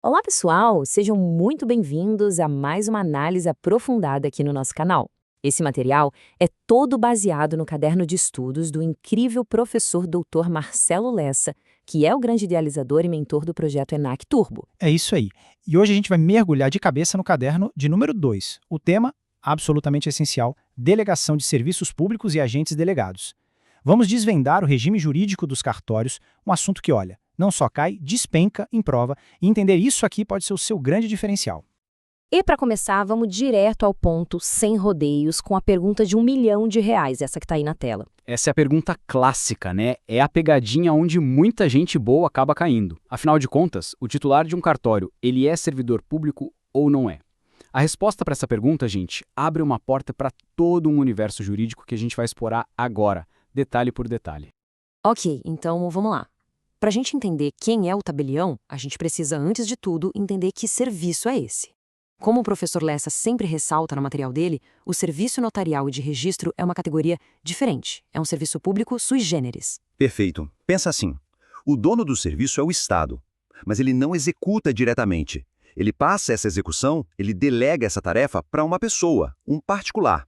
Olá, pessoal! Sejam muito bem-vindos a mais uma análise aprofundada aqui no nosso canal. Esse material é todo baseado no caderno de estudos do incrível professor Dr. Marcelo Lessa, que é o grande idealizador e mentor do projeto ENAC Turbo. É isso aí. E hoje a gente vai mergulhar de cabeça no caderno de número 2. O tema, absolutamente essencial, delegação de serviços públicos e agentes delegados. Vamos desvendar o regime jurídico dos cartórios, um assunto que, olha, não só cai, despenca em prova, e entender isso aqui pode ser o seu grande diferencial. E para começar, vamos direto ao ponto, sem rodeios, com a pergunta de R$ 1 milhão, essa que está aí na tela. Essa é a pergunta clássica, né? É a pegadinha onde muita gente boa acaba caindo. Afinal de contas, o titular de um cartório, ele é servidor público ou não é? A resposta para essa pergunta, gente, abre uma porta para todo um universo jurídico que a gente vai explorar agora, detalhe por detalhe. Ok, então vamos lá. Para a gente entender quem é o tabelião, a gente precisa, antes de tudo, entender que serviço é esse. Como o professor Lessa sempre ressalta no material dele, o serviço notarial e de registro é uma categoria diferente. É um serviço público sui generis. Perfeito. Pensa assim, o dono do serviço é o Estado, mas ele não executa diretamente. Ele passa essa execução, ele delega essa tarefa para uma pessoa, um particular.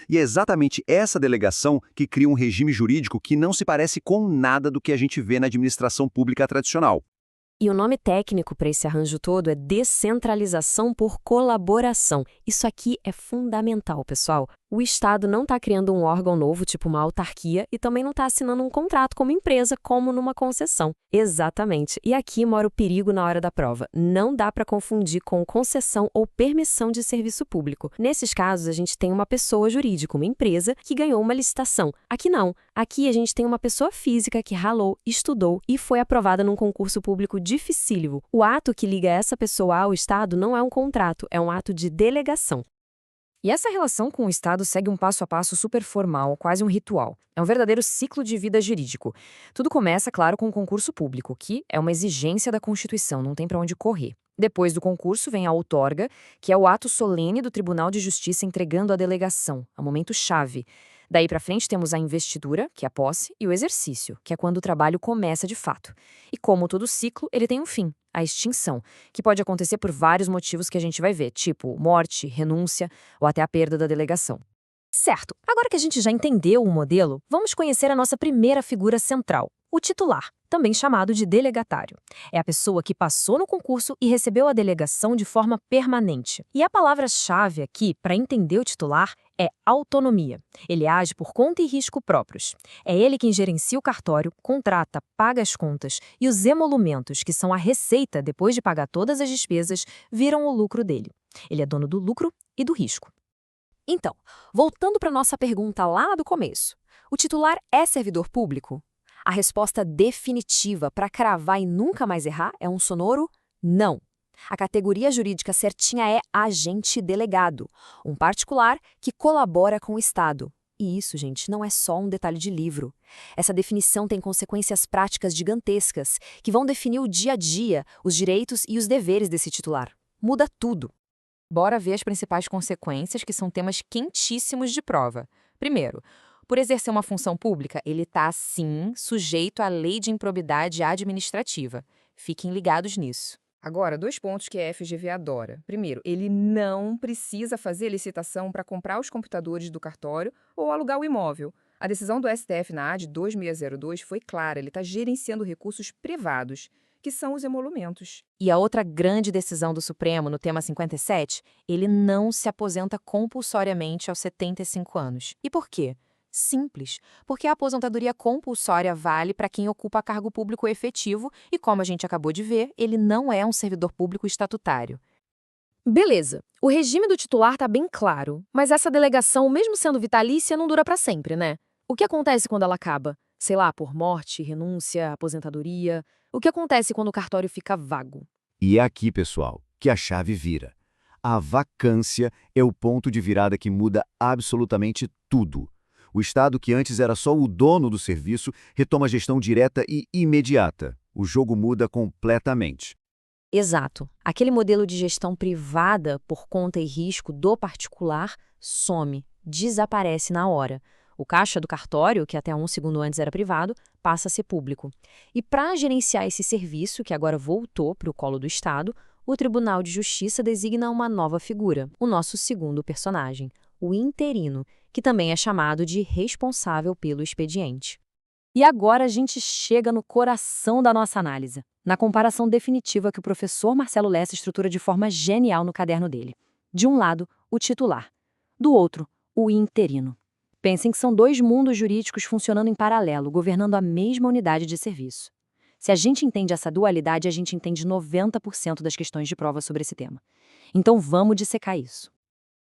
E é exatamente essa delegação que cria um regime jurídico que não se parece com nada do que a gente vê na administração pública tradicional. E o nome técnico para esse arranjo todo é descentralização por colaboração. Isso aqui é fundamental, pessoal. O Estado não está criando um órgão novo, tipo uma autarquia, e também não está assinando um contrato como empresa, como numa concessão. Exatamente. E aqui mora o perigo na hora da prova. Não dá para confundir com concessão ou permissão de serviço público. Nesses casos, a gente tem uma pessoa jurídica, uma empresa, que ganhou uma licitação. Aqui não. Aqui a gente tem uma pessoa física que ralou, estudou e foi aprovada num concurso público dificílimo. O ato que liga essa pessoa ao Estado não é um contrato, é um ato de delegação. E essa relação com o Estado segue um passo a passo super formal, quase um ritual. É um verdadeiro ciclo de vida jurídico. Tudo começa, claro, com o concurso público, que é uma exigência da Constituição, não tem para onde correr. Depois do concurso vem a outorga, que é o ato solene do Tribunal de Justiça entregando a delegação, é um momento chave. Daí para frente temos a investidura, que é a posse, e o exercício, que é quando o trabalho começa de fato. E como todo ciclo, ele tem um fim, a extinção, que pode acontecer por vários motivos que a gente vai ver, tipo morte, renúncia ou até a perda da delegação. Certo, agora que a gente já entendeu o modelo, vamos conhecer a nossa primeira figura central, o titular, também chamado de delegatário. É a pessoa que passou no concurso e recebeu a delegação de forma permanente. E a palavra-chave aqui, para entender o titular, é autonomia. Ele age por conta e risco próprios. É ele quem gerencia o cartório, contrata, paga as contas e os emolumentos, que são a receita depois de pagar todas as despesas, viram o lucro dele. Ele é dono do lucro e do risco. Então, voltando para nossa pergunta lá do começo, o titular é servidor público? A resposta definitiva para cravar e nunca mais errar é um sonoro não. A categoria jurídica certinha é agente delegado, um particular que colabora com o Estado. E isso, gente, não é só um detalhe de livro. Essa definição tem consequências práticas gigantescas que vão definir o dia a dia, os direitos e os deveres desse titular. Muda tudo. Bora ver as principais consequências, que são temas quentíssimos de prova. Primeiro, por exercer uma função pública, ele está, sim, sujeito à lei de improbidade administrativa. Fiquem ligados nisso. Agora, 2 pontos que a FGV adora. Primeiro, ele não precisa fazer licitação para comprar os computadores do cartório ou alugar o imóvel. A decisão do STF na AD 2602 foi clara, ele está gerenciando recursos privados, que são os emolumentos. E a outra grande decisão do Supremo, no tema 57, ele não se aposenta compulsoriamente aos 75 anos. E por quê? Simples, porque a aposentadoria compulsória vale para quem ocupa cargo público efetivo e, como a gente acabou de ver, ele não é um servidor público estatutário. Beleza, o regime do titular está bem claro, mas essa delegação, mesmo sendo vitalícia, não dura para sempre, né? O que acontece quando ela acaba? Sei lá, por morte, renúncia, aposentadoria. O que acontece quando o cartório fica vago? E é aqui, pessoal, que a chave vira. A vacância é o ponto de virada que muda absolutamente tudo. O Estado, que antes era só o dono do serviço, retoma a gestão direta e imediata. O jogo muda completamente. Exato. Aquele modelo de gestão privada por conta e risco do particular some, desaparece na hora. O caixa do cartório, que até um segundo antes era privado, passa a ser público. E para gerenciar esse serviço, que agora voltou para o colo do Estado, o Tribunal de Justiça designa uma nova figura, o nosso segundo personagem, o interino, que também é chamado de responsável pelo expediente. E agora a gente chega no coração da nossa análise, na comparação definitiva que o professor Marcelo Lessa estrutura de forma genial no caderno dele. De um lado, o titular. Do outro, o interino. Pensem que são dois mundos jurídicos funcionando em paralelo, governando a mesma unidade de serviço. Se a gente entende essa dualidade, a gente entende 90% das questões de prova sobre esse tema. Então vamos dissecar isso.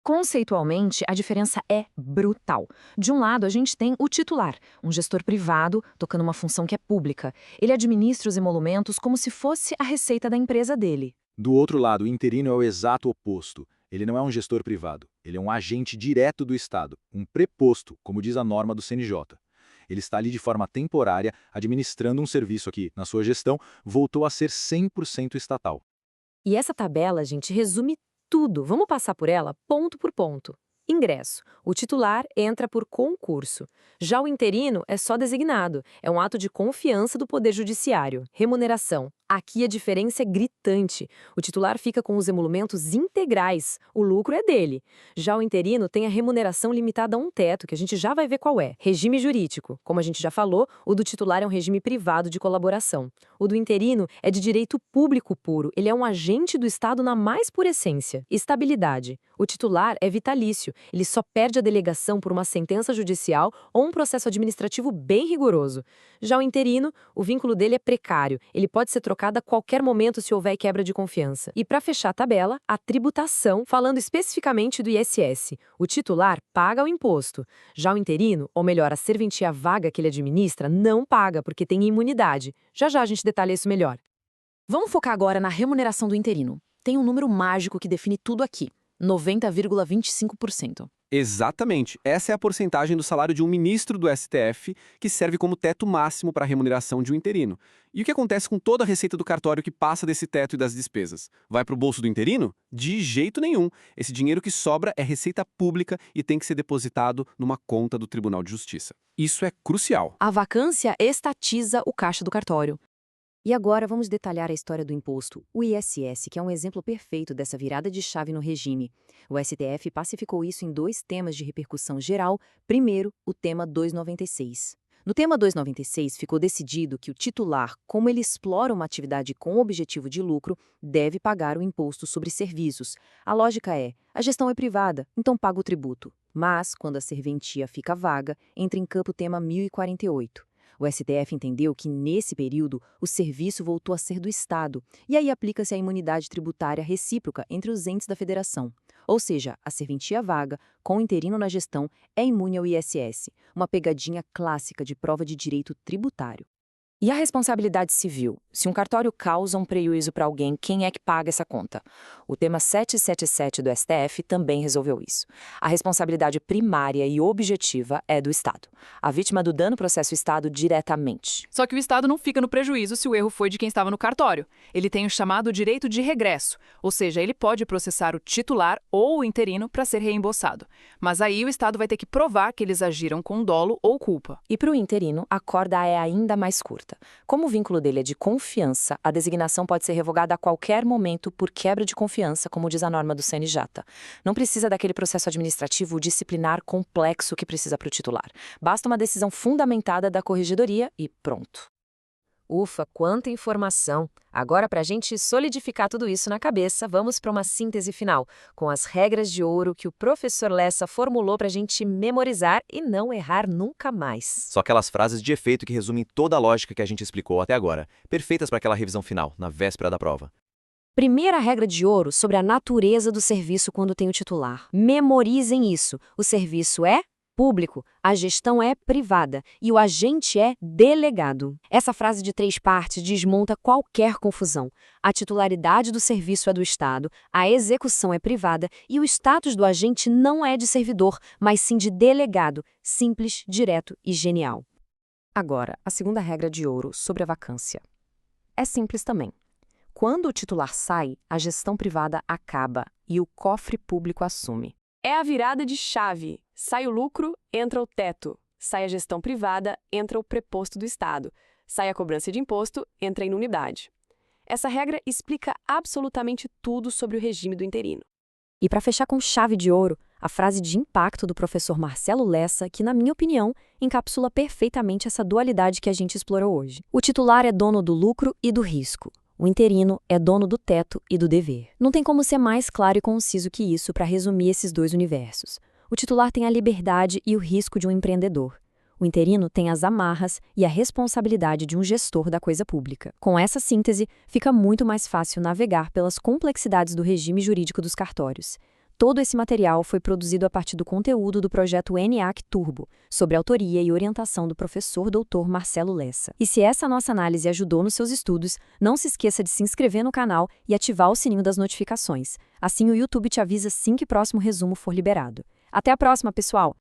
Conceitualmente, a diferença é brutal. De um lado, a gente tem o titular, um gestor privado tocando uma função que é pública. Ele administra os emolumentos como se fosse a receita da empresa dele. Do outro lado, o interino é o exato oposto. Ele não é um gestor privado, ele é um agente direto do Estado, um preposto, como diz a norma do CNJ. Ele está ali de forma temporária, administrando um serviço que, na sua gestão, voltou a ser 100% estatal. E essa tabela, gente, resume tudo. Vamos passar por ela ponto por ponto. Ingresso. O titular entra por concurso. Já o interino é só designado. É um ato de confiança do Poder Judiciário. Remuneração. Aqui a diferença é gritante. O titular fica com os emolumentos integrais. O lucro é dele. Já o interino tem a remuneração limitada a um teto, que a gente já vai ver qual é. Regime jurídico. Como a gente já falou, o do titular é um regime privado de colaboração. O do interino é de direito público puro. Ele é um agente do Estado na mais pura essência. Estabilidade. O titular é vitalício. Ele só perde a delegação por uma sentença judicial ou um processo administrativo bem rigoroso. Já o interino, o vínculo dele é precário. Ele pode ser trocado a qualquer momento se houver quebra de confiança. E para fechar a tabela, a tributação, falando especificamente do ISS. O titular paga o imposto. Já o interino, ou melhor, a serventia vaga que ele administra, não paga porque tem imunidade. Já já a gente detalha isso melhor. Vamos focar agora na remuneração do interino. Tem um número mágico que define tudo aqui. 90,25%. Exatamente. Essa é a porcentagem do salário de um ministro do STF que serve como teto máximo para a remuneração de um interino. E o que acontece com toda a receita do cartório que passa desse teto e das despesas? Vai para o bolso do interino? De jeito nenhum. Esse dinheiro que sobra é receita pública e tem que ser depositado numa conta do Tribunal de Justiça. Isso é crucial. A vacância estatiza o caixa do cartório. E agora vamos detalhar a história do imposto, o ISS, que é um exemplo perfeito dessa virada de chave no regime. O STF pacificou isso em dois temas de repercussão geral. Primeiro, o tema 296. No tema 296, ficou decidido que o titular, como ele explora uma atividade com objetivo de lucro, deve pagar o imposto sobre serviços. A lógica é, a gestão é privada, então paga o tributo. Mas, quando a serventia fica vaga, entra em campo o tema 1048. O STF entendeu que, nesse período, o serviço voltou a ser do Estado, e aí aplica-se a imunidade tributária recíproca entre os entes da federação. Ou seja, a serventia vaga, com o interino na gestão, é imune ao ISS, uma pegadinha clássica de prova de direito tributário. E a responsabilidade civil? Se um cartório causa um prejuízo para alguém, quem é que paga essa conta? O tema 777 do STF também resolveu isso. A responsabilidade primária e objetiva é do Estado. A vítima do dano processa o Estado diretamente. Só que o Estado não fica no prejuízo se o erro foi de quem estava no cartório. Ele tem o chamado direito de regresso, ou seja, ele pode processar o titular ou o interino para ser reembolsado. Mas aí o Estado vai ter que provar que eles agiram com dolo ou culpa. E para o interino, a corda é ainda mais curta. Como o vínculo dele é de confiança, a designação pode ser revogada a qualquer momento por quebra de confiança, como diz a norma do CNJ. Não precisa daquele processo administrativo disciplinar complexo que precisa para o titular. Basta uma decisão fundamentada da corregedoria e pronto. Ufa, quanta informação! Agora, para a gente solidificar tudo isso na cabeça, vamos para uma síntese final, com as regras de ouro que o professor Lessa formulou para a gente memorizar e não errar nunca mais. Só aquelas frases de efeito que resumem toda a lógica que a gente explicou até agora, perfeitas para aquela revisão final, na véspera da prova. Primeira regra de ouro sobre a natureza do serviço quando tem o titular. Memorizem isso. O serviço é público, a gestão é privada e o agente é delegado. Essa frase de 3 partes desmonta qualquer confusão. A titularidade do serviço é do Estado, a execução é privada e o status do agente não é de servidor, mas sim de delegado, simples, direto e genial. Agora, a segunda regra de ouro sobre a vacância. É simples também. Quando o titular sai, a gestão privada acaba e o cofre público assume. É a virada de chave. Sai o lucro, entra o teto. Sai a gestão privada, entra o preposto do Estado. Sai a cobrança de imposto, entra a inunidade. Essa regra explica absolutamente tudo sobre o regime do interino. E para fechar com chave de ouro, a frase de impacto do professor Marcelo Lessa, que, na minha opinião, encapsula perfeitamente essa dualidade que a gente explorou hoje. O titular é dono do lucro e do risco. O interino é dono do teto e do dever. Não tem como ser mais claro e conciso que isso para resumir esses dois universos. O titular tem a liberdade e o risco de um empreendedor. O interino tem as amarras e a responsabilidade de um gestor da coisa pública. Com essa síntese, fica muito mais fácil navegar pelas complexidades do regime jurídico dos cartórios. Todo esse material foi produzido a partir do conteúdo do projeto ENIAC Turbo, sob a autoria e orientação do professor Dr. Marcelo Lessa. E se essa nossa análise ajudou nos seus estudos, não se esqueça de se inscrever no canal e ativar o sininho das notificações. Assim o YouTube te avisa assim que o próximo resumo for liberado. Até a próxima, pessoal!